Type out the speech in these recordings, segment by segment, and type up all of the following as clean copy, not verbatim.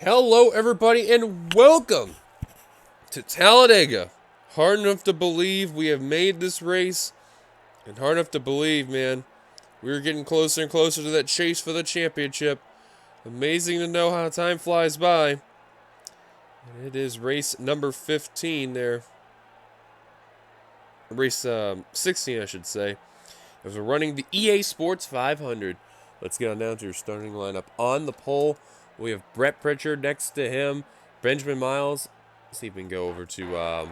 Hello, everybody, and welcome to Talladega. Hard enough to believe we have made this race, and hard enough to believe, man, we're getting closer and closer to that chase for the championship. Amazing to know how time flies by. And it is race number 15 there. Race 16, I should say. As we're running the EA Sports 500. Let's get on down to your starting lineup. On the pole, we have Brett Pritchard next to him. Benjamin Miles. Let's see if we can go over to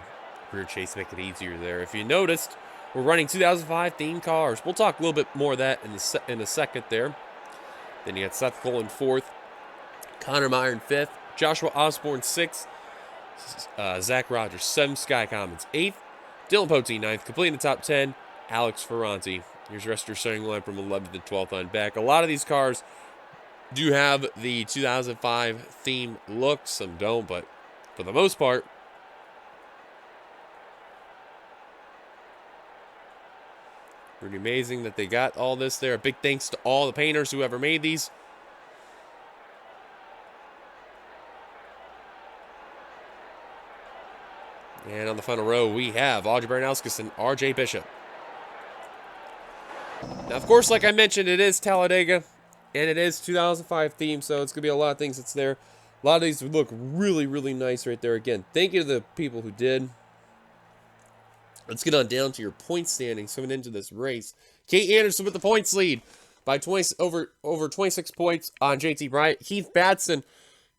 rear chase, make it easier there. If you noticed, we're running 2005 themed cars. We'll talk a little bit more of that in a second there. Then you got Seth Cole in fourth, Connor Meyer in fifth, Joshua Osborne sixth, Zach Rogers seventh, Sky Commons eighth, Dylan Pote ninth, completing the top 10, Alex Ferranti. Here's the rest of your starting line from 11th to 12th on back. A lot of these cars do have the 2005 theme look. Some don't, but for the most part, pretty amazing that they got all this there. A big thanks to all the painters who ever made these. And on the final row, we have Audrey Baranowskis and RJ Bishop. Now, of course, like I mentioned, it is Talladega, and it is 2005 theme, so it's going to be a lot of things that's there. A lot of these would look really, really nice right there. Again, thank you to the people who did. Let's get on down to your point standings coming into this race. Kate Anderson with the points lead by over 26 points on JT Bryant. Keith Batson,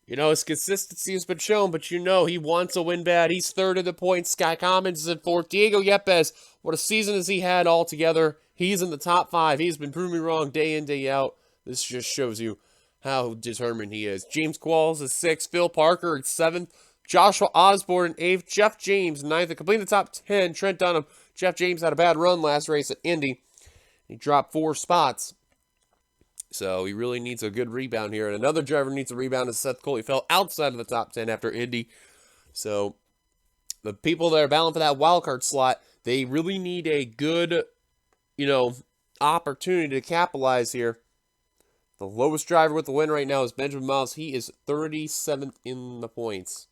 you know, his consistency has been shown, but you know he wants to win bad. He's third in the points. Sky Commons is in fourth. Diego Yepes, what a season has he had altogether. He's in the top 5. He's been proving me wrong day in, day out. This just shows you how determined he is. James Qualls is 6th. Phil Parker is 7th. Joshua Osborne in 8th. Jeff James 9th. Completing the top 10, Trent Dunham. Jeff James had a bad run last race at Indy. He dropped 4 spots. So he really needs a good rebound here. And another driver needs a rebound is Seth Cole. He fell outside of the top 10 after Indy. So the people that are battling for that wildcard slot, they really need a good, opportunity to capitalize here. The lowest driver with the win right now is Benjamin Miles. He is 37th in the points.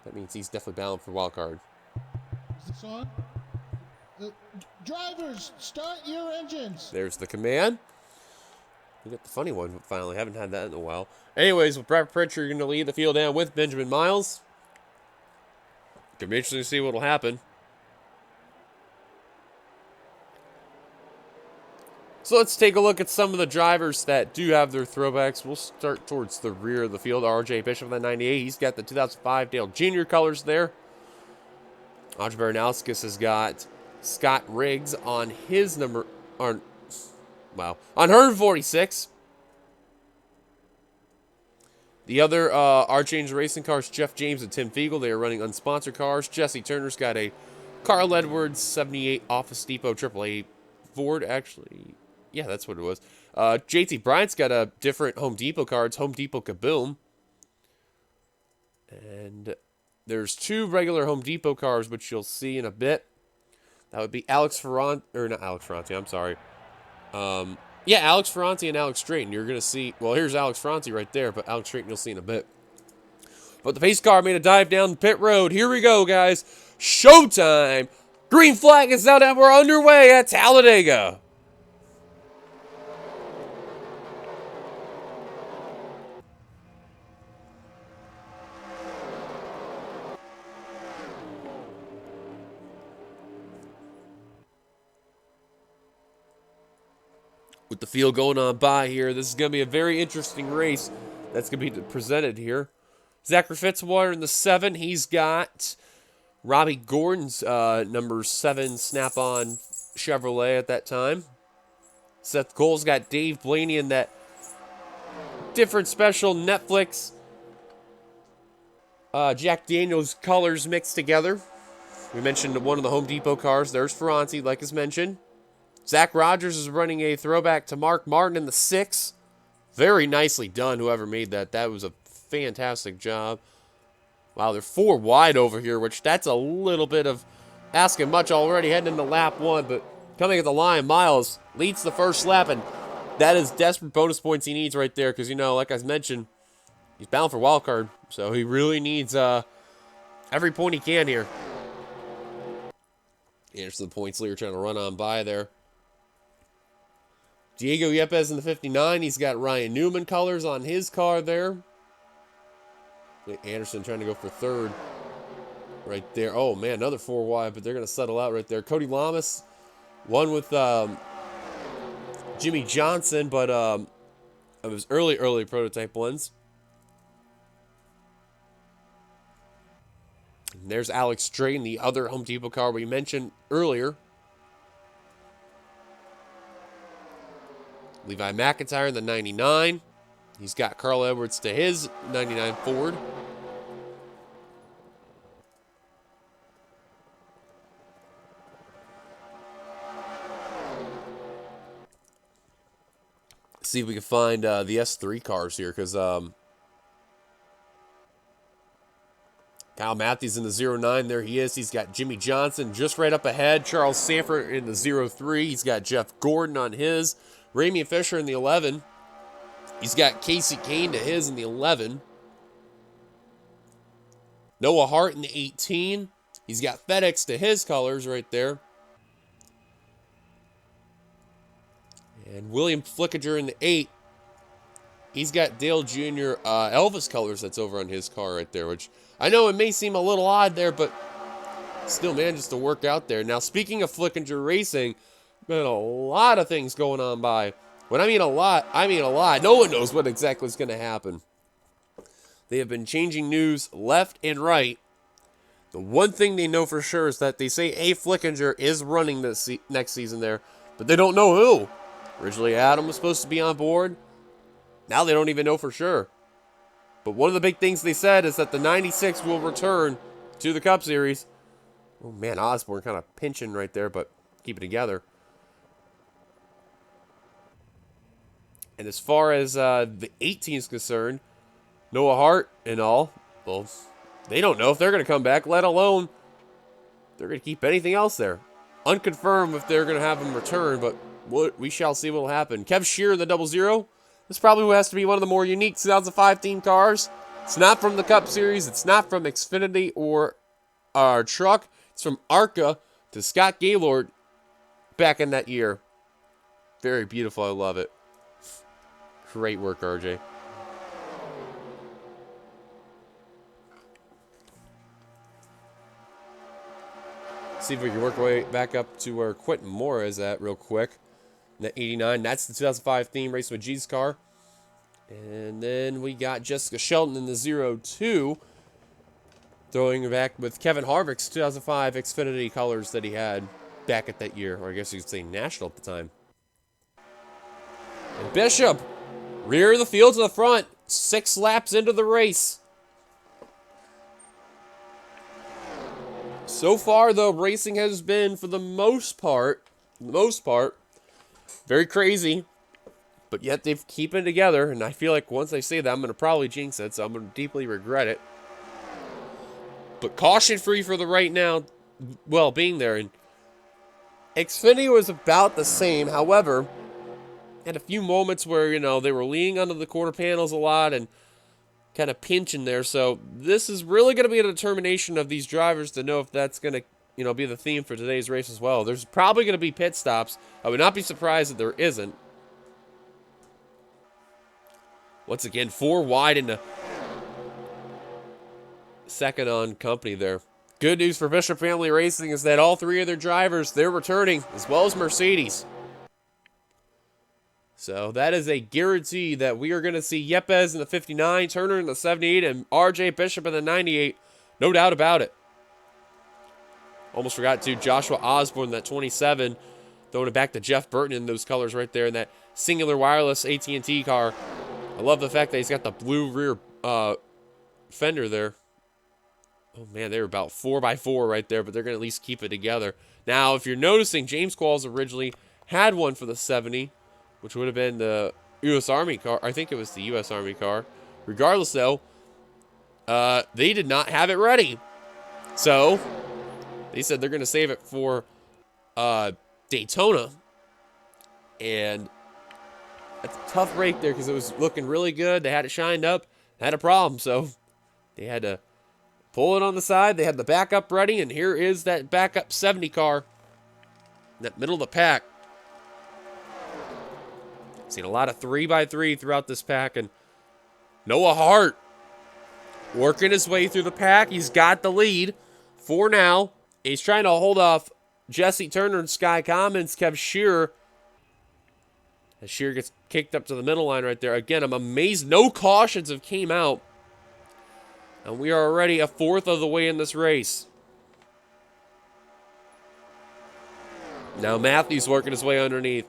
That means he's definitely battling for wildcard. Is this on? Drivers, start your engines. There's the command. We got the funny one finally. Haven't had that in a while. Anyways, with Brett Pritchard, you're going to lead the field down with Benjamin Miles. Could be interesting to see what will happen. So let's take a look at some of the drivers that do have their throwbacks. We'll start towards the rear of the field. RJ Bishop, that 98. He's got the 2005 Dale Jr. colors there. Audrey Baranowskis has got Scott Riggs on his number. On her 46. The other R-Change Racing cars, Jeff James and Tim Fiegel. They are running unsponsored cars. Jesse Turner's got a Carl Edwards 78 Office Depot AAA Ford, actually. Yeah, that's what it was. JT Bryant's got a different Home Depot cards, Home Depot Kaboom. And there's 2 regular Home Depot cars, which you'll see in a bit. That would be Alex Ferranti, or not Alex Ferranti, I'm sorry. Alex Ferranti and Alex Drayton. You're going to see, well, here's Alex Ferranti right there, but Alex Drayton you'll see in a bit. But the pace car made a dive down pit road. Here we go, guys. Showtime. Green flag is out, and we're underway at Talladega. With the field going on by here, this is going to be a very interesting race that's going to be presented here. Zachary Fitzwater in the 7. He's got Robbie Gordon's number 7 Snap-on Chevrolet at that time. Seth Cole's got Dave Blaney in that different special Netflix Jack Daniels colors mixed together. We mentioned one of the Home Depot cars. There's Ferranti, like as mentioned. Zach Rogers is running a throwback to Mark Martin in the 6. Very nicely done, whoever made that. That was a fantastic job. Wow, they're 4 wide over here, which that's a little bit of asking much already, heading into lap 1. But coming at the line, Miles leads the first lap, and that is desperate bonus points he needs right there because, like I mentioned, He's bound for wild card, so he really needs every point he can here. Anderson, the points leader, trying to run on by there. Diego Yepes in the 59. He's got Ryan Newman colors on his car there. Anderson trying to go for third right there. Oh, man, another 4 wide, but they're going to settle out right there. Cody Lamas, one with Jimmy Johnson, but it was early prototype ones. And there's Alex Drayton, the other Home Depot car we mentioned earlier. Levi McIntyre in the 99. He's got Carl Edwards to his 99 Ford. See if we can find the S3 cars here, because Kyle Matthews in the 09. There he is. He's got Jimmy Johnson just right up ahead. Charles Sanford in the 03. He's got Jeff Gordon on his. Ramian Fisher in the 11. He's got Casey Kane to his in the 11. Noah Hart in the 18. He's got FedEx to his colors right there. And William Flickinger in the 8. He's got Dale Jr. Elvis colors that's over on his car right there, which I know it may seem a little odd there, but still manages to work out there. Now, speaking of Flickinger Racing, been a lot of things going on by. When I mean a lot, I mean a lot. No one knows what exactly is going to happen. They have been changing news left and right. The one thing they know for sure is that they say A. Flickinger is running this next season there, but they don't know who. Originally, Adam was supposed to be on board. Now they don't even know for sure. But one of the big things they said is that the 96 will return to the Cup Series. Oh, man, Osborne kind of pinching right there, but keep it together. And as far as the 18 is concerned, Noah Hart and all, well, they don't know if they're going to come back, let alone they're going to keep anything else there. Unconfirmed if they're going to have them return, but we shall see what will happen. Kev Shearer, the 00. This probably has to be one of the more unique 2005 team cars. It's not from the Cup Series. It's not from Xfinity or our truck. It's from ARCA to Scott Gaylord back in that year. Very beautiful. I love it. Great work, RJ. See if we can work our way back up to where Quentin Moore is at real quick. That 89. That's the 2005 theme Racing with G's car. And then we got Jessica Shelton in the 02. Throwing back with Kevin Harvick's 2005 Xfinity colors that he had back at that year. Or I guess you could say national at the time. And Bishop, rear of the field to the front. 6 laps into the race. So far, though, racing has been, for the most part, very crazy. But yet they've keeping it together. And I feel like once I say that, I'm going to probably jinx it. So I'm going to deeply regret it. But caution-free for the right now, well, being there. And Xfinity was about the same. However, had a few moments where, you know, they were leaning onto the quarter panels a lot and kind of pinching there. So this is really going to be a determination of these drivers to know if that's going to, you know, be the theme for today's race as well. There's probably going to be pit stops. I would not be surprised if there isn't. Once again, 4 wide into second on company there. Good news for Bishop Family Racing is that all 3 of their drivers, they're returning, as well as Mercedes. So that is a guarantee that we are going to see Yepes in the 59, Turner in the 78, and RJ Bishop in the 98. No doubt about it. Almost forgot to Joshua Osborne in that 27. Throwing it back to Jeff Burton in those colors right there in that singular wireless AT&T car. I love the fact that he's got the blue rear fender there. Oh, man, they were about 4x4 right there, but they're going to at least keep it together. Now, if you're noticing, James Qualls originally had one for the 70, which would have been the U.S. Army car. I think it was the U.S. Army car. Regardless, though, they did not have it ready. So they said they're going to save it for Daytona. And that's a tough break there because it was looking really good. They had it shined up. had a problem, so they had to pull it on the side. They had the backup ready, and here is that backup 70 car in that middle of the pack. Seen a lot of 3x3 throughout this pack, and Noah Hart working his way through the pack. He's got the lead for now. He's trying to hold off Jesse Turner and Sky Commons. Kev Shearer, as Shearer gets kicked up to the middle line right there. Again, I'm amazed no cautions have came out. And we are already a fourth of the way in this race. Now Matthews working his way underneath.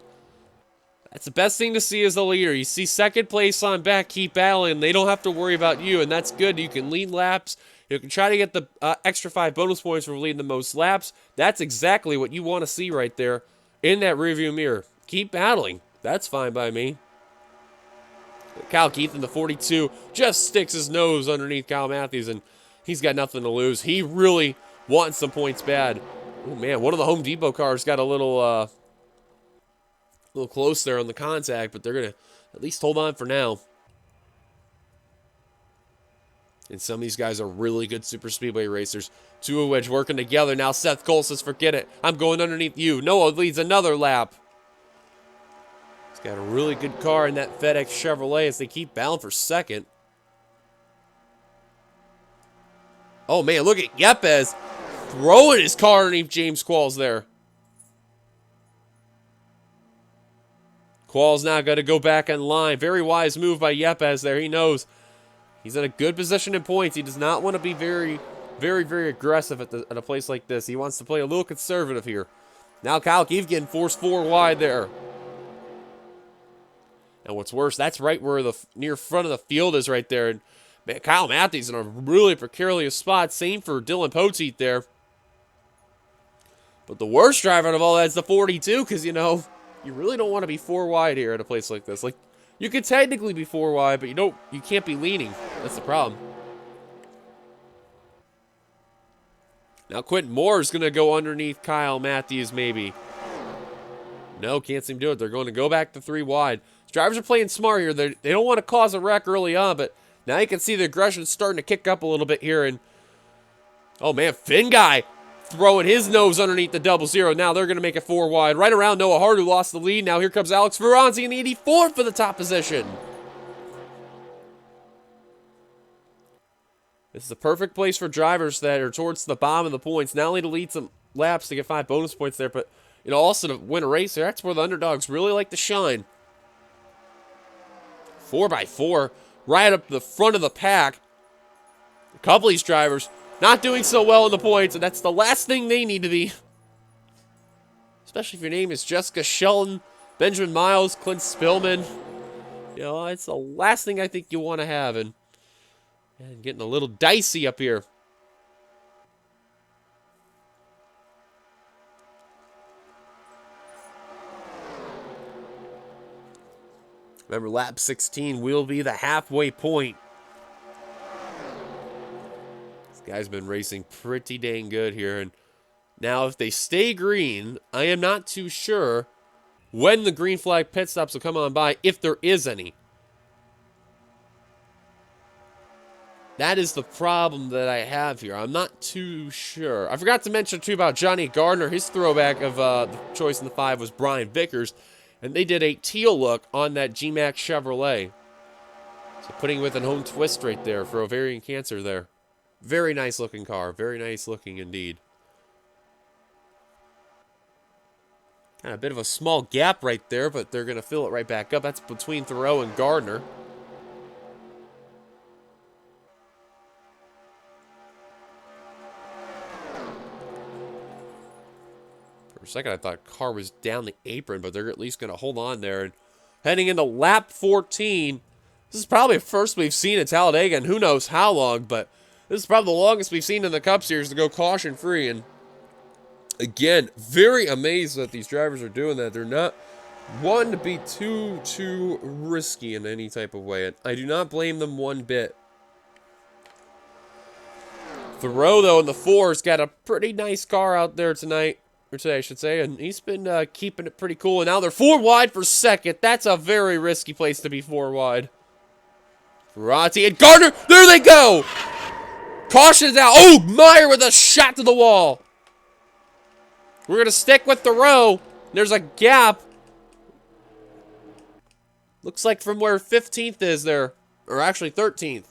That's the best thing to see as a leader. You see second place on back, keep battling. They don't have to worry about you, and that's good. You can lead laps. You can try to get the extra 5 bonus points for leading the most laps. That's exactly what you want to see right there in that rearview mirror. Keep battling. That's fine by me. Kyle Keith in the 42 just sticks his nose underneath Kyle Matthews, and he's got nothing to lose. He really wants some points bad. Oh, man, one of the Home Depot cars got a little close there on the contact, but they're going to at least hold on for now. And some of these guys are really good super speedway racers. Two of which working together. Now Seth Cole says, forget it. I'm going underneath you. Noah leads another lap. He's got a really good car in that FedEx Chevrolet as they keep battling for second. Oh, man, look at Yepes throwing his car underneath James Qualls there. Qualls now got to go back in line. Very wise move by Yepes there. He knows he's in a good position in points. He does not want to be very, very aggressive at a place like this. He wants to play a little conservative here. Now Kyle Keefe getting forced 4 wide there. And what's worse, that's right where the near front of the field is right there. And man, Kyle Matthews in a really precarious spot. Same for Dylan Poteet there. But the worst driver out of all that is the 42, because, you know, you really don't want to be 4 wide here at a place like this. Like, you could technically be 4 wide, but you can't be leaning. That's the problem. Now Quentin Moore is going to go underneath Kyle Matthews maybe. No, can't seem to do it. They're going to go back to 3 wide. These drivers are playing smart here. They don't want to cause a wreck early on, but now you can see the aggression starting to kick up a little bit here. And oh man, Finn guy throwing his nose underneath the 00. Now they're going to make it 4 wide. Right around Noah Hart, who lost the lead. Now here comes Alex Ferranzi in the 84 for the top position. This is the perfect place for drivers that are towards the bottom of the points. Not only to lead some laps to get 5 bonus points there, but you know, also to win a race there. That's where the underdogs really like to shine. 4x4 right up the front of the pack. A couple of these drivers not doing so well in the points, and that's the last thing they need to be. Especially if your name is Jessica Shelton, Benjamin Miles, Clint Spillman. You know, it's the last thing I think you want to have. And getting a little dicey up here. Remember, lap 16 will be the halfway point. This guy's been racing pretty dang good here. And now, if they stay green, I am not too sure when the green flag pit stops will come on by, if there is any. That is the problem that I have here. I'm not too sure. I forgot to mention, too, about Johnny Gardner. His throwback of the choice in the 5 was Brian Vickers. And they did a teal look on that G-Max Chevrolet. So putting with an home twist right there for ovarian cancer there. Very nice looking car. Very nice looking indeed. Kind of a bit of a small gap right there, but they're going to fill it right back up. That's between Thoreau and Gardner. For a second, I thought car was down the apron, but they're at least going to hold on there. And heading into lap 14, this is probably the first we've seen at Talladega, and who knows how long, but this is probably the longest we've seen in the Cup Series to go caution-free. And again, very amazed that these drivers are doing that. They're not one to be too risky in any type of way. And I do not blame them one bit. Thoreau, though, in the 4 has got a pretty nice car out there tonight. Or today, I should say, and he's been keeping it pretty cool. And now they're 4 wide for second. That's a very risky place to be 4 wide. Ferranti and Gardner. There they go. Caution is out. Oh, Meyer with a shot to the wall. We're going to stick with the row. There's a gap. Looks like from where 15th is there. Or actually 13th.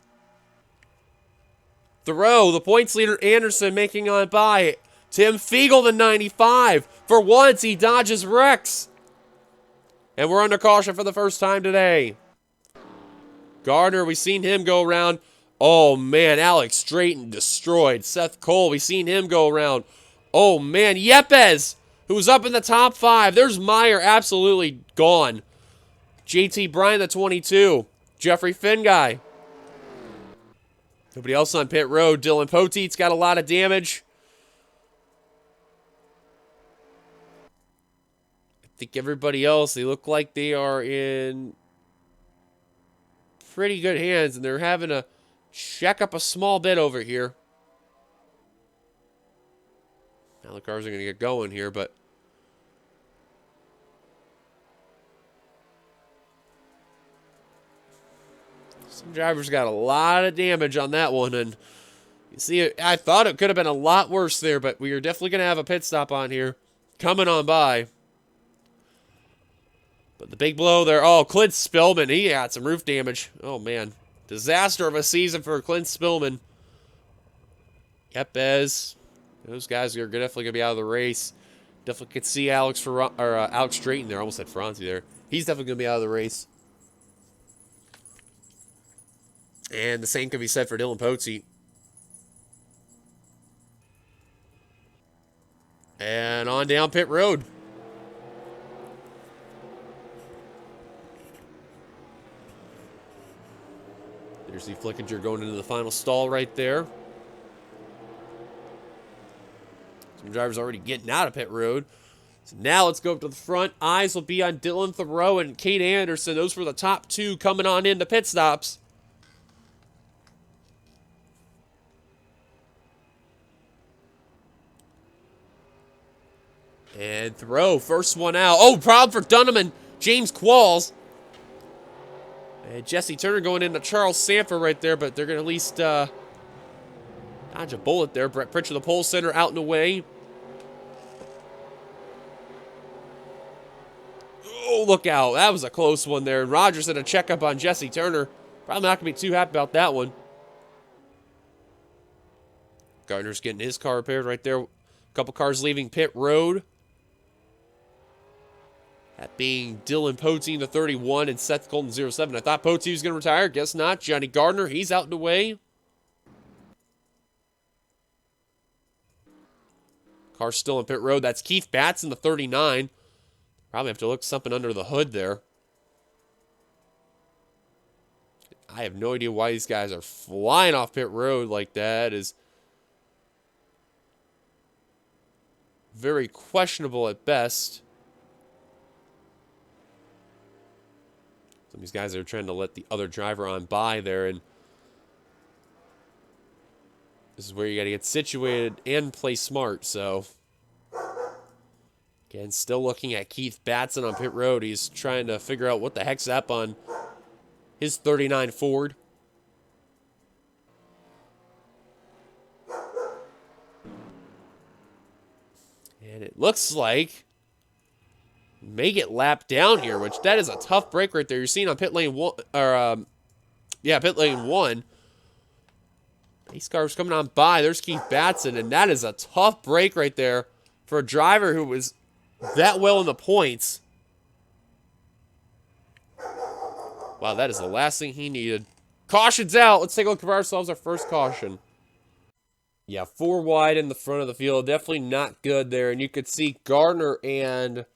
Thoreau, the points leader, Anderson making on by. Tim Fiegel, the 95. For once, he dodges Rex. And we're under caution for the first time today. Gardner, we've seen him go around. Oh, man, Alex Drayton destroyed. Seth Cole, we've seen him go around. Oh, man, Yepes, who's up in the top 5. There's Meyer, absolutely gone. JT Bryan, the 22. Jeffrey Finguy. Nobody else on pit road. Dylan Poteet's got a lot of damage. I think everybody else, they look like they are in pretty good hands, and they're having to check up a small bit over here. Now the cars are going to get going here, but some drivers got a lot of damage on that one, and you see, I thought it could have been a lot worse there, but we are definitely going to have a pit stop on here coming on by. But the big blow there, oh, Clint Spillman, he got some roof damage. Oh, man. Disaster of a season for Clint Spillman. Yepes. Those guys are definitely going to be out of the race. Definitely could see Alex Drayton there. I almost said Ferranti there. He's definitely going to be out of the race. And the same could be said for Dylan Poteet. And on down pit road. There's the Flickinger going into the final stall right there. Some drivers already getting out of pit road. So now let's go up to the front. Eyes will be on Dylan Thoreau and Kate Anderson. Those were the top 2 coming on into pit stops. And Thoreau, first one out. Oh, problem for Dunham and James Qualls. And Jesse Turner going into Charles Sanford right there, but they're going to at least dodge a bullet there. Brett Pritchard, the pole center, out and away. Oh, look out. That was a close one there. And Rogers had a checkup on Jesse Turner. Probably not going to be too happy about that one. Gardner's getting his car repaired right there. A couple cars leaving pit road. That being Dylan Poteet, the 31, and Seth Colton, 07. I thought Poteet was going to retire. Guess not. Johnny Gardner, he's out and away. Car still in pit road. That's Keith Batson, the 39. Probably have to look something under the hood there. I have no idea why these guys are flying off pit road like that. It is very questionable at best. Some of these guys are trying to let the other driver on by there, and this is where you got to get situated and play smart. So, again, still looking at Keith Batson on pit road. He's trying to figure out what the heck's up on his 39 Ford. And it looks like may get lapped down here, which that is a tough break right there. You're seeing on pit lane 1, or pit lane 1. These cars coming on by. There's Keith Batson, and that is a tough break right there for a driver who was that well in the points. Wow, that is the last thing he needed. Caution's out. Let's take a look for ourselves our first caution. Yeah, 4 wide in the front of the field. Definitely not good there. And you could see Gardner and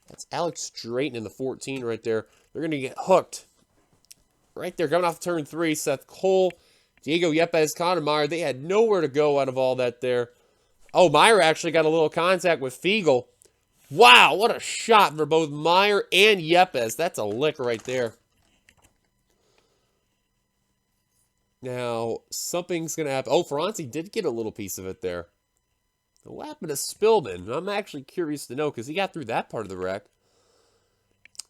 that's Alex Drayton in the 14 right there. They're going to get hooked. Right there, coming off turn 3. Seth Cole, Diego Yepes, Connor Meyer. They had nowhere to go out of all that there. Oh, Meyer actually got a little contact with Fiegel. Wow, what a shot for both Meyer and Yepes. That's a lick right there. Now, something's going to happen. Oh, Ferranti did get a little piece of it there. What happened to Spillman? I'm actually curious to know because he got through that part of the wreck.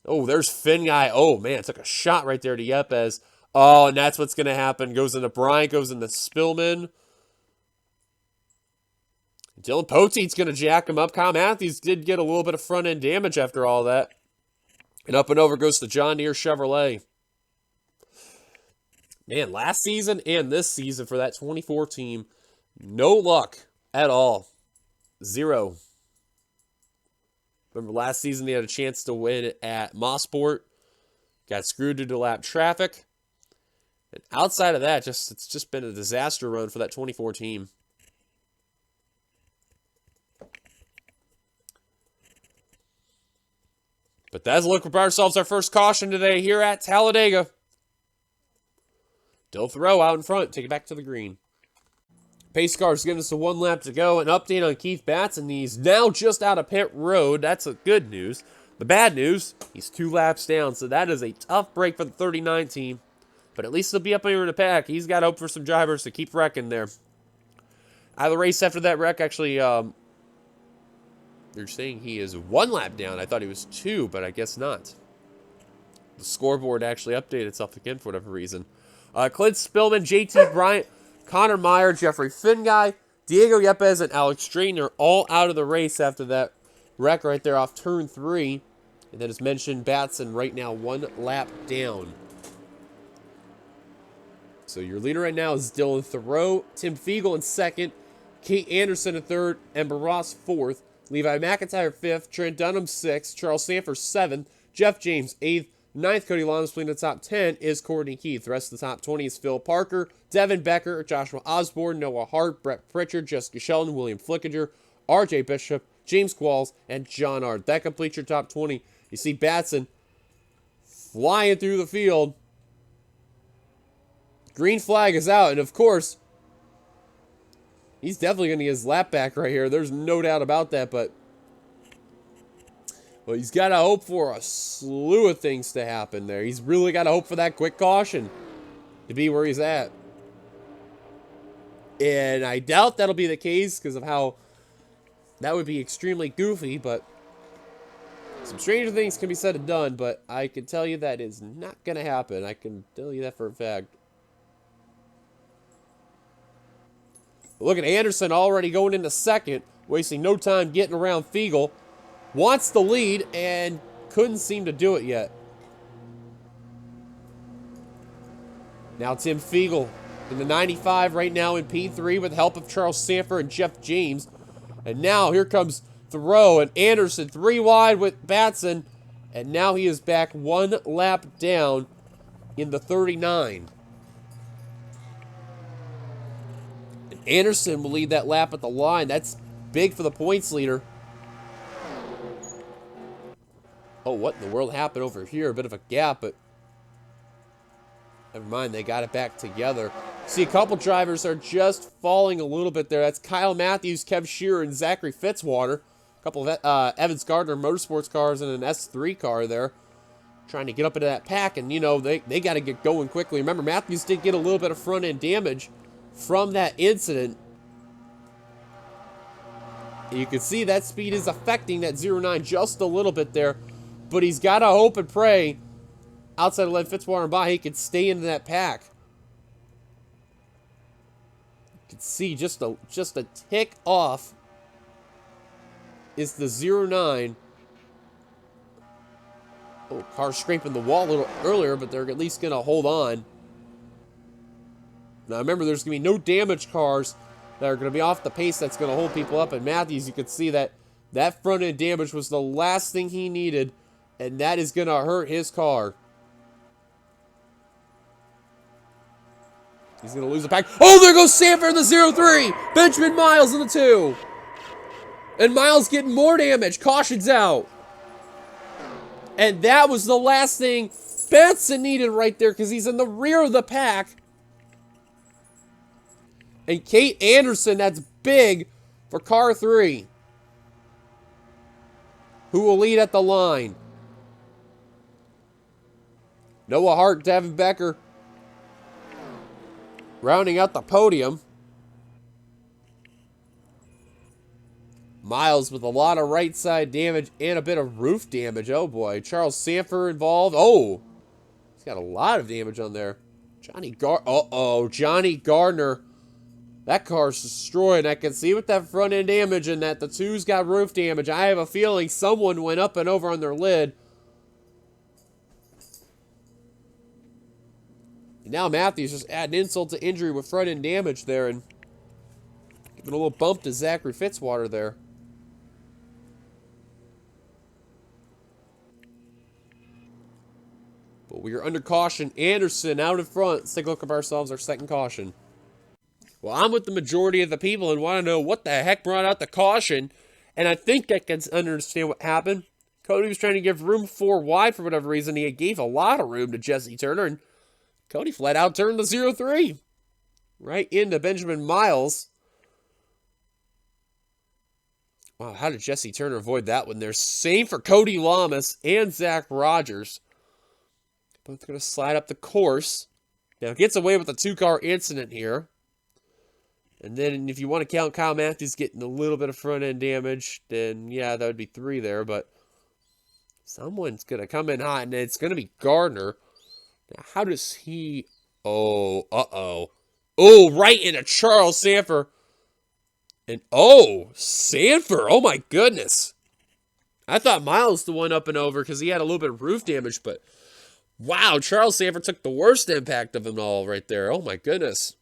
Oh, there's Finguy. Oh, man, took a shot right there to Yepes. Oh, and that's what's going to happen. Goes into Bryant, goes into Spillman. Dylan Poteet's going to jack him up. Kyle Matthews did get a little bit of front-end damage after all that. And up and over goes to John Deere Chevrolet. Man, last season and this season for that 24 team, no luck at all. 0. Remember last season they had a chance to win at Mossport. Got screwed due to lap traffic. And outside of that, it's just been a disaster run for that 24 team. But that's a look. Prepare ourselves our first caution today here at Talladega. Dill Thoreau out in front. Take it back to the green. Pace car's giving us a 1 lap to go. An update on Keith Batson. He's now just out of pit road. That's the good news. The bad news, he's 2 laps down. So that is a tough break for the 39 team. But at least he'll be up here in the pack. He's got hope for some drivers to keep wrecking there. Out of the race after that wreck, actually, they're saying he is 1 lap down. I thought he was 2, but I guess not. The scoreboard actually updated itself again for whatever reason. Clint Spillman, JT Bryant, Connor Meyer, Jeffrey Finguy, Diego Yepes, and Alex Strainer all out of the race after that wreck right there off turn 3. And then as mentioned, Batson right now 1 lap down. So your leader right now is Dylan Thoreau, Tim Fiegel in 2nd, Kate Anderson in 3rd, Ember Ross 4th, Levi McIntyre 5th, Trent Dunham 6th, Charles Sanford 7th, Jeff James 8th, 9th, Cody Lamas. In the top 10 is Courtney Keith. The rest of the top 20 is Phil Parker, Devin Becker, Joshua Osborne, Noah Hart, Brett Pritchard, Jessica Sheldon, William Flickinger, RJ Bishop, James Qualls, and John Ard. That completes your top 20. You see Batson flying through the field. Green flag is out, and of course, he's definitely going to get his lap back right here. There's no doubt about that, but well, he's got to hope for a slew of things to happen there. He's really got to hope for that quick caution to be where he's at. And I doubt that'll be the case because of how that would be extremely goofy, but some stranger things can be said and done, but I can tell you that is not going to happen. I can tell you that for a fact. Look at Anderson already going into 2nd, wasting no time getting around Fiegel. Wants the lead and couldn't seem to do it yet. Now Tim Fiegel in the 95 right now in P3 with the help of Charles Sanford and Jeff James. And now here comes Thoreau and Anderson 3 wide with Batson. And now he is back 1 lap down in the 39. Anderson will lead that lap at the line. That's big for the points leader. Oh, what in the world happened over here? A bit of a gap, but never mind. They got it back together. See, a couple drivers are just falling a little bit there. That's Kyle Matthews, Kev Shearer, and Zachary Fitzwater. A couple of Evans Gardner Motorsports cars and an S3 car there. Trying to get up into that pack, and, you know, they got to get going quickly. Remember, Matthews did get a little bit of front-end damage from that incident. You can see that speed is affecting that 09 just a little bit there. But he's got to hope and pray outside of Len Fitzwater and by he can stay into that pack. You can see just a tick off is the 09. Oh, car scraping the wall a little earlier, but they're at least going to hold on. Now remember, there's going to be no damaged cars that are going to be off the pace that's going to hold people up. And Matthews, you can see that front end damage was the last thing he needed, and that is going to hurt his car. He's going to lose the pack. Oh, there goes Sanford in the 03. Benjamin Miles in the 2. And Miles getting more damage. Caution's out. And that was the last thing Benson needed right there because he's in the rear of the pack. And Kate Anderson, that's big for car 3, who will lead at the line. Noah Hart, Devin Becker, rounding out the podium. Miles with a lot of right side damage and a bit of roof damage. Oh boy, Charles Sanford involved. Oh, he's got a lot of damage on there. Johnny Gardner. That car's destroyed. I can see with that front end damage and that the two's got roof damage. I have a feeling someone went up and over on their lid. And now Matthews just adding insult to injury with front end damage there and giving a little bump to Zachary Fitzwater there. But we are under caution. Anderson out in front. Let's take a look at ourselves, our second caution. Well, I'm with the majority of the people and want to know what the heck brought out the caution. And I think I can understand what happened. Cody was trying to give room 4 wide for whatever reason. He gave a lot of room to Jesse Turner. And Cody flat out turned the 0-3. Right into Benjamin Miles. Wow, how did Jesse Turner avoid that one there? Same for Cody Lamas and Zach Rogers. Both going to slide up the course. Now, gets away with a 2-car incident here. And then if you want to count Kyle Matthews getting a little bit of front-end damage, then, yeah, that would be 3 there. But someone's going to come in hot, and it's going to be Gardner. Now, how does he... Oh, Oh, right into Charles Sanford. And, Sanford. Oh, my goodness. I thought Miles the one up and over because he had a little bit of roof damage, but... Wow, Charles Sanford took the worst impact of them all right there. Oh, my goodness.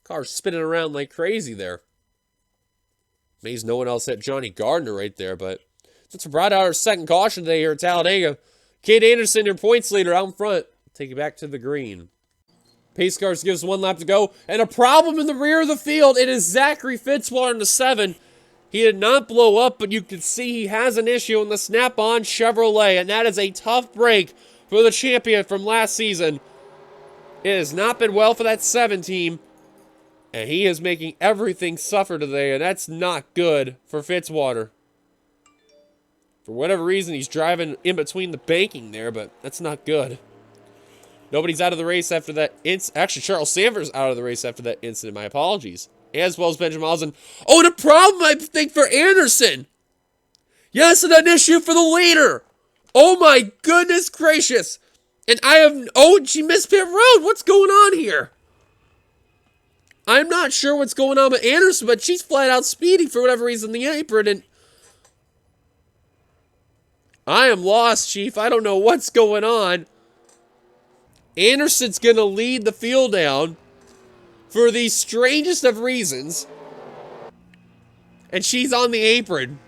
Car's spinning around like crazy there. Amazed no one else hit Johnny Gardner right there, but since we brought out our second caution today here at Talladega, Kate Anderson, your points leader, out in front. Take you back to the green. Pace cars gives 1 lap to go, and a problem in the rear of the field. It is Zachary Fitzwater in the 7. He did not blow up, but you can see he has an issue in the Snap-on Chevrolet, and that is a tough break for the champion from last season. It has not been well for that 7 team, and he is making everything suffer today, and that's not good for Fitzwater. For whatever reason, he's driving in between the banking there, but that's not good. Nobody's out of the race after that. Actually, Charles Sanford's out of the race after that incident. My apologies. As well as Benjamin Miles. And a problem, I think, for Anderson. Yes, and an issue for the leader. Oh, my goodness gracious. And she missed pit road. What's going on here? I'm not sure what's going on with Anderson, but she's flat out speeding for whatever reason in the apron. And I am lost, Chief. I don't know what's going on. Anderson's going to lead the field down for the strangest of reasons. And she's on the apron.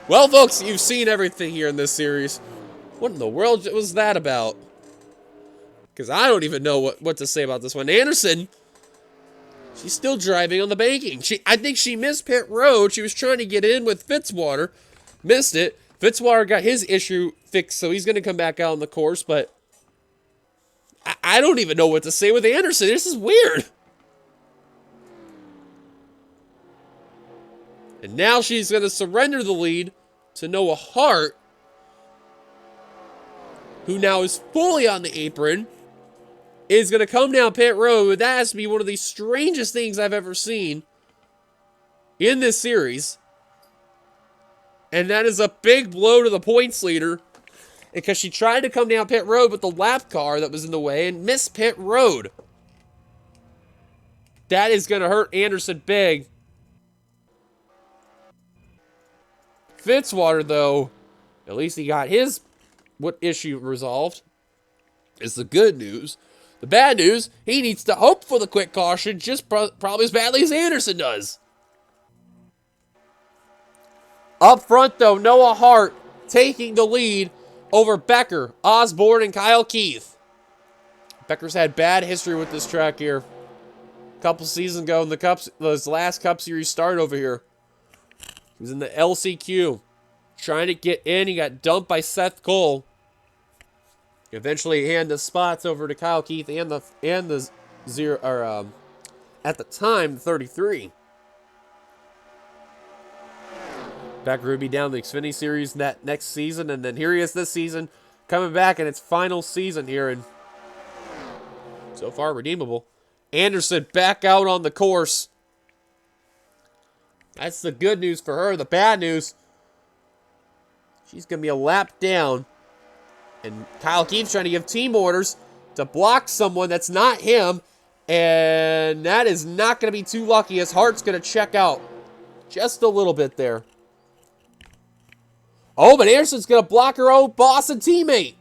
Well, folks, you've seen everything here in this series. What in the world was that about? Because I don't even know what to say about this one. Anderson, she's still driving on the banking. I think she missed pit road. She was trying to get in with Fitzwater. Missed it. Fitzwater got his issue fixed, so he's going to come back out on the course, but I don't even know what to say with Anderson. This is weird. And now she's going to surrender the lead to Noah Hart, who now is fully on the apron, is going to come down pit road. That has to be one of the strangest things I've ever seen in this series. And that is a big blow to the points leader, because she tried to come down pit road with the lap car that was in the way and missed pit road. That is going to hurt Anderson big. Fitzwater, though, at least he got his issue resolved. Is the good news. The bad news, he needs to hope for the quick caution just probably as badly as Anderson does. Up front, though, Noah Hart taking the lead over Becker, Osborne, and Kyle Keith. Becker's had bad history with this track here. A couple seasons ago in the last Cup Series start over here. He was in the LCQ. Trying to get in. He got dumped by Seth Cole. Eventually handed the spots over to Kyle Keith and the zero, or at the time, the 33. Becker would be down the Xfinity Series that next season, and then here he is this season, coming back in its final season here, and so far redeemable. Anderson back out on the course. That's the good news for her. The bad news, she's going to be a lap down And Kyle Keith's trying to give team orders to block someone that's not him. And that is not going to be too lucky as Hart's going to check out just a little bit there. Oh, but Anderson's going to block her own boss and teammate.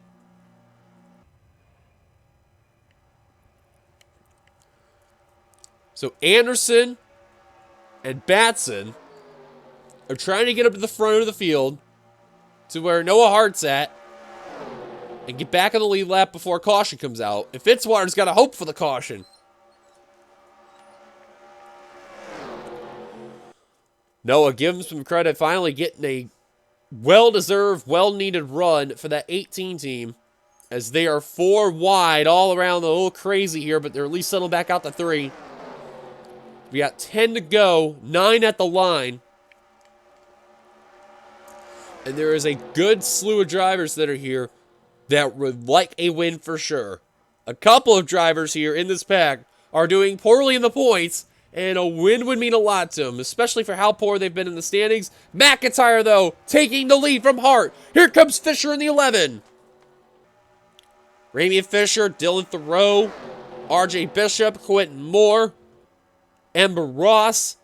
So Anderson and Batson are trying to get up to the front of the field to where Noah Hart's at and get back on the lead lap before caution comes out. And Fitzwater's got to hope for the caution. Noah, give him some credit, finally getting a well-deserved, well-needed run for that 18 team, as they are 4 wide all around, a little crazy here, but they're at least settled back out to 3. We got 10 to go, 9 at the line. And there is a good slew of drivers that are here that would like a win for sure. A couple of drivers here in this pack are doing poorly in the points, and a win would mean a lot to them, especially for how poor they've been in the standings. McIntyre, though, taking the lead from Hart. Here comes Fisher in the 11. Ramian Fisher, Dylan Thoreau, RJ Bishop, Quentin Moore, Ember Ross,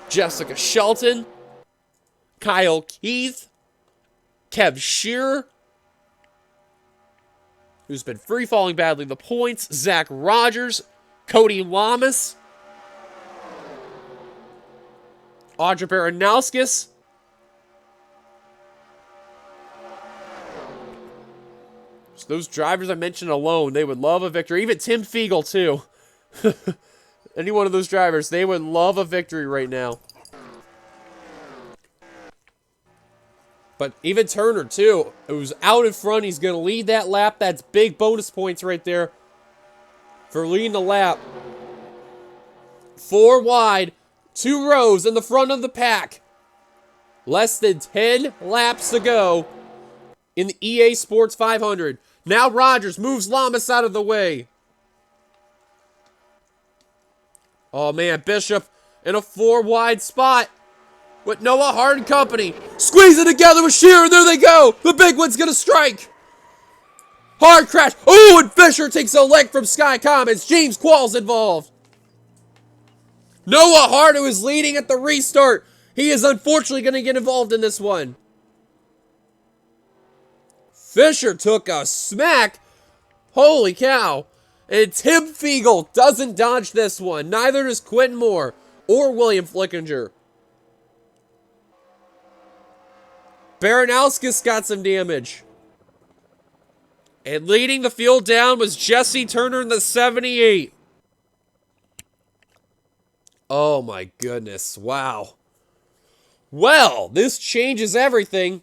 Jessica Shelton, Kyle Keith, Kev Shearer, who's been free-falling badly in the points, Zach Rogers, Cody Lamas, Audra Baranowskis, so those drivers I mentioned alone, they would love a victory. Even Tim Fiegel, too. Any one of those drivers, they would love a victory right now. But even Turner, too, who's out in front. He's going to lead that lap. That's big bonus points right there for leading the lap. 4 wide, 2 rows in the front of the pack. Less than 10 laps to go in the EA Sports 500. Now Rogers moves Lamas out of the way. Oh, man, Bishop in a 4 wide spot with Noah Hart and company. Squeeze it together with Shearer, and there they go. The big one's going to strike. Hard crash. Oh, and Fisher takes a leg from Sky Commons. James Quall's involved. Noah Hart, who is leading at the restart, he is unfortunately going to get involved in this one. Fisher took a smack. Holy cow. And Tim Fiegel doesn't dodge this one. Neither does Quentin Moore or William Flickinger. Baranowskis got some damage. And leading the field down was Jesse Turner in the 78. Oh my goodness. Wow. Well, this changes everything.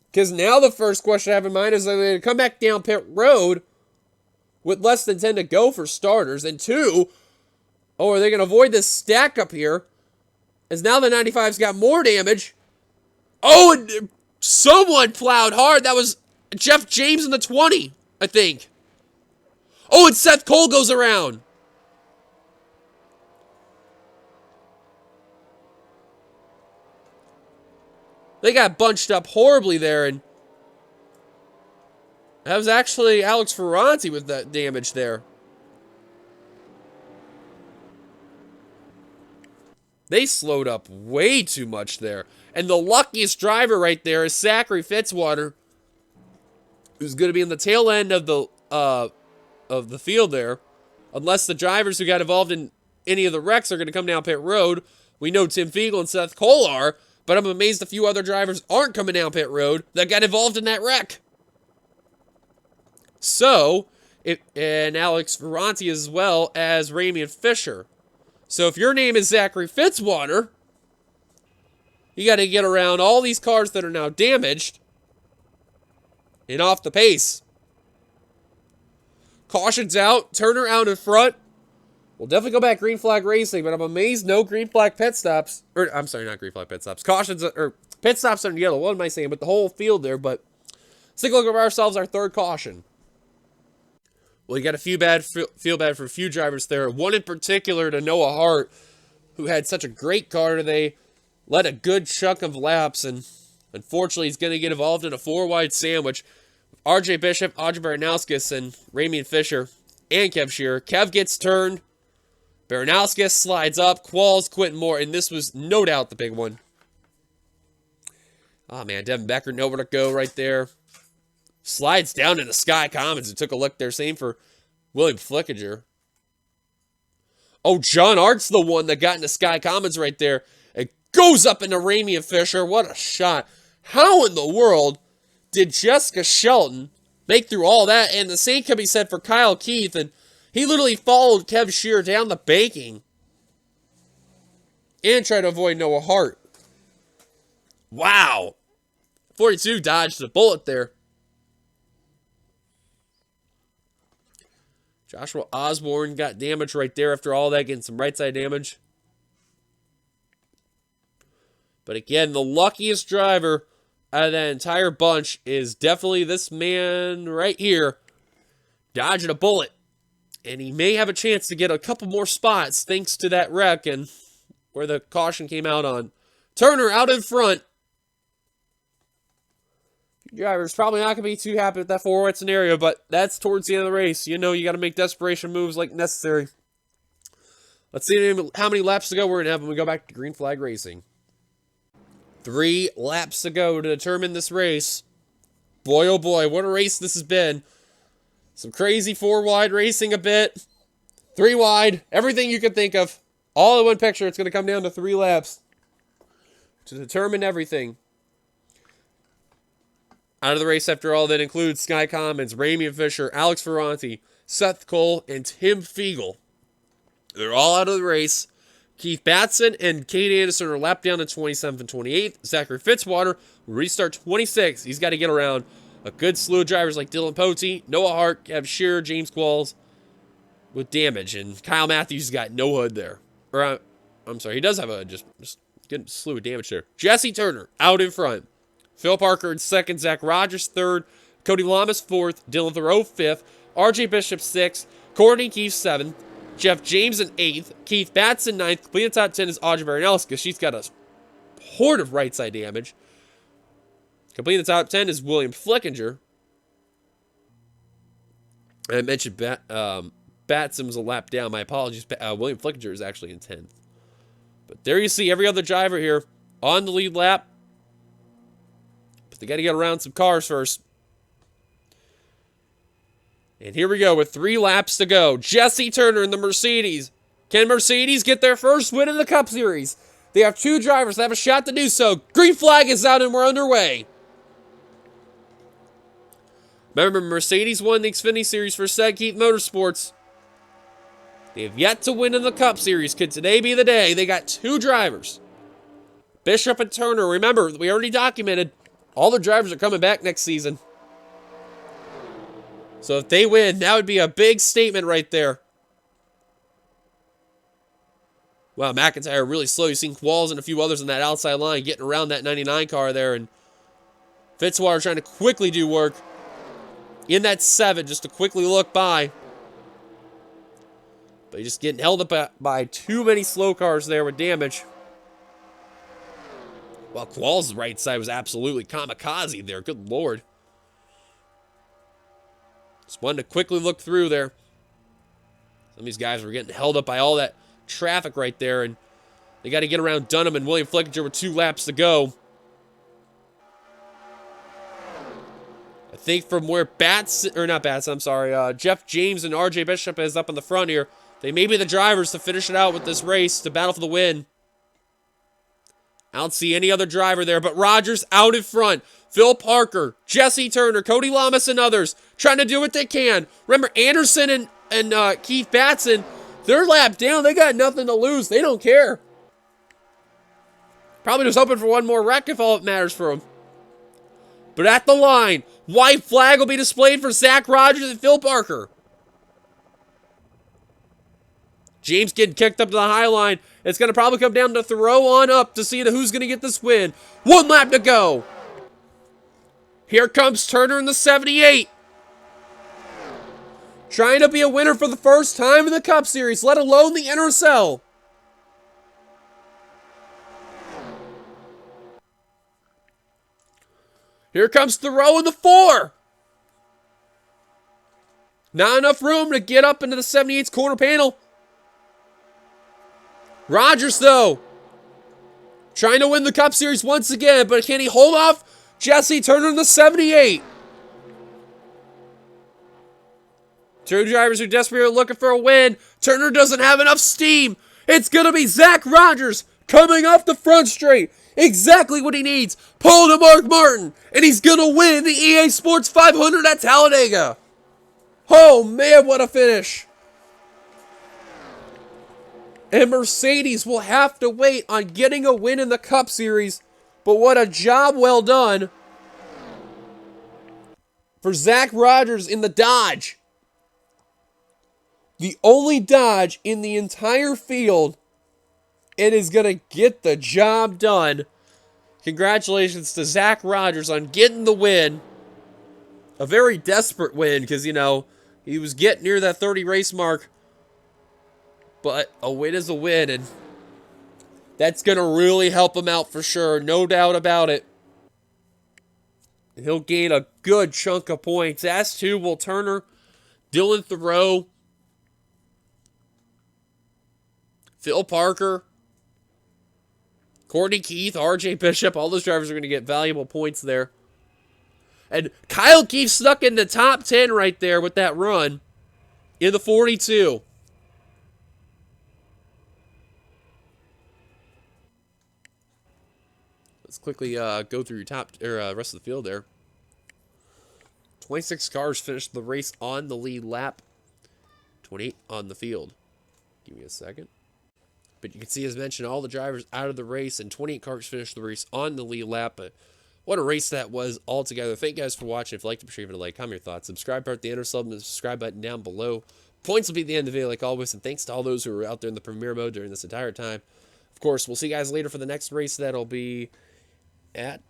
Because now the first question I have in mind is, are they going to come back down pit road with less than 10 to go for starters? And 2, oh, are they going to avoid this stack up here? As now the 95's got more damage. Oh, and someone plowed hard. That was Jeff James in the 20, I think. Oh, and Seth Cole goes around. They got bunched up horribly there, and that was actually Alex Ferranti with that damage there. They slowed up way too much there. And the luckiest driver right there is Zachary Fitzwater, who's going to be in the tail end of the field there. Unless the drivers who got involved in any of the wrecks are going to come down pit road. We know Tim Fiegel and Seth Cole are, but I'm amazed a few other drivers aren't coming down pit road that got involved in that wreck. So, and Alex Ferranti as well as Ramian Fisher. So if your name is Zachary Fitzwater, you got to get around all these cars that are now damaged and off the pace. Caution's out. Turner out in front. We'll definitely go back green flag racing, but I'm amazed no green flag pit stops. Or, I'm sorry, not green flag pit stops. Cautions, or pit stops are in yellow. What am I saying? But the whole field there, but let's take a look at ourselves, our third caution. Well, you got a few feel bad for a few drivers there. One in particular to Noah Hart, who had such a great car today, led a good chunk of laps, and Unfortunately, he's going to get involved in a four-wide sandwich. R.J. Bishop, Audrey Baranowskis, and Ramian Fisher, and Kev Shearer. Kev gets turned. Baranowskis slides up. Qualls, Quentin Moore, and this was no doubt the big one. Oh, man, Devin Becker, nowhere to go right there. Slides down into Sky Commons and took a look there. Same for William Flickinger. Oh, John Art's the one that got into Sky Commons right there. It goes up into Ramian Fisher. What a shot. How in the world did Jessica Shelton make through all that? And the same can be said for Kyle Keith. And he literally followed Kev Shearer down the banking and tried to avoid Noah Hart. Wow. 42 dodged the bullet there. Joshua Osborne got damage right there after all that, getting some right side damage. But again, the luckiest driver out of that entire bunch is definitely this man right here, dodging a bullet. And he may have a chance to get a couple more spots thanks to that wreck and where the caution came out on. Turner out in front. Driver's probably not going to be too happy with that four-wide scenario, but that's towards the end of the race. You know you got to make desperation moves like necessary. Let's see how many laps to go we're going to have when we go back to green flag racing. 3 laps to go to determine this race. Boy, oh boy, what a race this has been. Some crazy 4-wide racing a bit. 3-wide, everything you can think of. All in one picture. It's going to come down to 3 laps to determine everything. Out of the race after all, that includes Sky Commons, Ramian Fisher, Alex Ferranti, Seth Cole, and Tim Fiegel. They're all out of the race. Keith Batson and Kate Anderson are lapped down to 27th and 28th. Zachary Fitzwater will restart 26th. He's got to get around a good slew of drivers like Dylan Pote, Noah Hart, Kev Shearer, James Qualls with damage. And Kyle Matthews got no hood there. Or, I'm sorry, he does have a just good slew of damage there. Jesse Turner out in front. Phil Parker in second, Zach Rogers third, Cody Lamas fourth, Dylan Thoreau fifth, R.J. Bishop sixth, Courtney Keefe seventh, Jeff James in eighth, Keith Batson ninth. Completing the top 10 is Audrey Baranowskis. She's got a horde of right side damage. Completing the top 10 is William Flickinger. I mentioned Batson was a lap down. My apologies. William Flickinger is actually in 10th. But there you see every other driver here on the lead lap. They got to get around some cars first. And here we go with 3 laps to go. Jesse Turner in the Mercedes. Can Mercedes get their first win in the Cup Series? They have 2 drivers that have a shot to do so. Green flag is out and we're underway. Remember, Mercedes won the Xfinity Series for Seg Keith Motorsports. They have yet to win in the Cup Series. Could today be the day? They got 2 drivers. Bishop and Turner. Remember, we already documented all the drivers are coming back next season. So if they win, that would be a big statement right there. Wow, McIntyre really slow. You've seen Qualls and a few others in that outside line getting around that 99 car there. And Fitzwater trying to quickly do work in that 7 just to quickly look by. But he's just getting held up by too many slow cars there with damage. Well, Qualls' right side was absolutely kamikaze there. Good Lord. Just wanted to quickly look through there. Some of these guys were getting held up by all that traffic right there. And they got to get around Dunham and William Flickinger with 2 laps to go. I think from where Jeff James and R.J. Bishop is up in the front here, they may be the drivers to finish it out with this race to battle for the win. I don't see any other driver there, but Rogers out in front. Phil Parker, Jesse Turner, Cody Lamas, and others trying to do what they can. Remember, Anderson and Keith Batson, they're lapped down. They got nothing to lose. They don't care. Probably just hoping for one more wreck if all it matters for them. But at the line, white flag will be displayed for Zach Rogers and Phil Parker. James getting kicked up to the high line. It's going to probably come down to throw on up to see who's going to get this win. 1 lap to go. Here comes Turner in the 78. Trying to be a winner for the first time in the Cup Series, let alone the NRSL. Here comes Thoreau in the 4. Not enough room to get up into the 78's corner panel. Rogers, though, trying to win the Cup Series once again, but can he hold off Jesse Turner in the 78? Two drivers who desperately are looking for a win. Turner doesn't have enough steam. It's going to be Zach Rogers coming off the front straight. Exactly what he needs. Pull to Mark Martin, and he's going to win the EA Sports 500 at Talladega. Oh, man, what a finish. And Mercedes will have to wait on getting a win in the Cup Series. But what a job well done for Zach Rogers in the Dodge. The only Dodge in the entire field. It is going to get the job done. Congratulations to Zach Rogers on getting the win. A very desperate win because, you know, he was getting near that 30 race mark. But a win is a win, and that's going to really help him out for sure. No doubt about it. He'll gain a good chunk of points. As to Will Turner, Dylan Thoreau, Phil Parker, Courtney Keith, RJ Bishop, all those drivers are going to get valuable points there. And Kyle Keith snuck in the top 10 right there with that run in the 42. Let's quickly go through your rest of the field there. 26 cars finished the race on the lead lap. 28 on the field. Give me a second. But you can see, as mentioned, all the drivers out of the race, and 28 cars finished the race on the lead lap. But what a race that was altogether. Thank you guys for watching. If you liked it, be sure to like, comment your thoughts. Subscribe, part the NRSL, and the subscribe button down below. Points will be at the end of the video, like always. And thanks to all those who were out there in the premiere mode during this entire time. Of course, we'll see you guys later for the next race. That'll be at,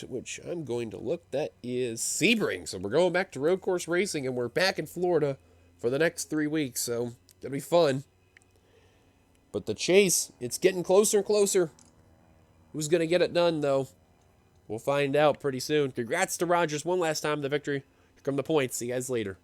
which I'm going to look, that is Sebring. So we're going back to road course racing, and we're back in Florida for the next 3 weeks. So it'll be fun. But the chase, it's getting closer and closer. Who's going to get it done, though? We'll find out pretty soon. Congrats to Rogers one last time, the victory. Here come the points. See you guys later.